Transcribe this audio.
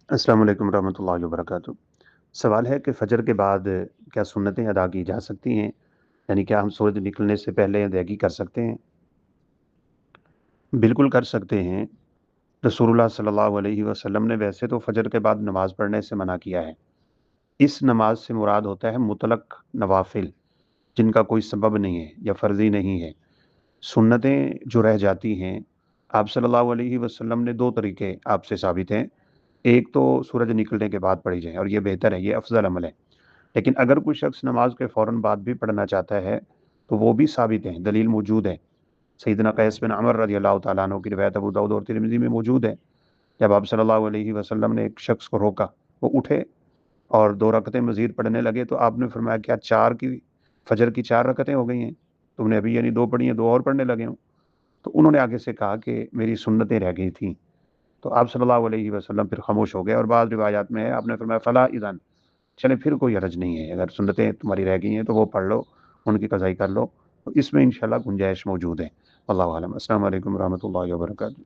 अस्सलाम वालेकुम रहमतुल्लाहि व बरकातुहू। सवाल है कि फ़जर के बाद क्या सुन्नतें अदा की जा सकती हैं? यानी क्या हम सूरज निकलने से पहले अदायगी कर सकते हैं? बिल्कुल कर सकते हैं। रसूलुल्लाह सल्लल्लाहु अलैहि वसल्लम ने वैसे तो फ़जर के बाद नमाज़ पढ़ने से मना किया है। इस नमाज से मुराद होता है मुतलक नवाफिल, जिनका कोई सबब नहीं है या फ़र्ज़ी नहीं है। सुन्नतें जो रह जाती हैं, आप सल्लल्लाहु अलैहि वसल्लम ने 2 तरीके आपसे साबित हैं। एक तो सूरज निकलने के बाद पढ़ी जाए और ये बेहतर है, ये अफ़ज़ल अमल है। लेकिन अगर कोई शख्स नमाज के फ़ौरन बाद भी पढ़ना चाहता है, तो वो भी साबित है, दलील मौजूद है। सैयदना कैस बिन अमर रज़ियल्लाहु तआला अन्हु की रिवायत अबू दाऊद और तिरमिज़ी में मौजूद है। जब आप सल्लल्लाहु अलैहि वसल्लम ने एक शख्स को रोका, वो उठे और 2 रकअतें मज़ीद पढ़ने लगे, तो आपने फरमाया, क्या 4 की फ़जर की 4 रकअतें हो गई हैं? तुमने अभी यानी 2 पढ़ी हैं, 2 और पढ़ने लगे हो? तो उन्होंने आगे से कहा कि मेरी सुन्नतें रह गई थीं। तो आप सल्लल्लाहु अलैहि वसल्लम फिर खामोश हो गए और बाद रिवायात में है, आपने फरमाया फला इज़न, चलें फिर कोई हरज नहीं है, अगर सुन्नतें तुम्हारी रह गई हैं तो वो पढ़ लो, उनकी क़ज़ाई कर लो, तो इसमें इंशाअल्लाह गुंजाइश मौजूद है। वल्लाहु आलम। अस्सलामु अलैकुम रहमतुल्लाहि व बरकातुहू।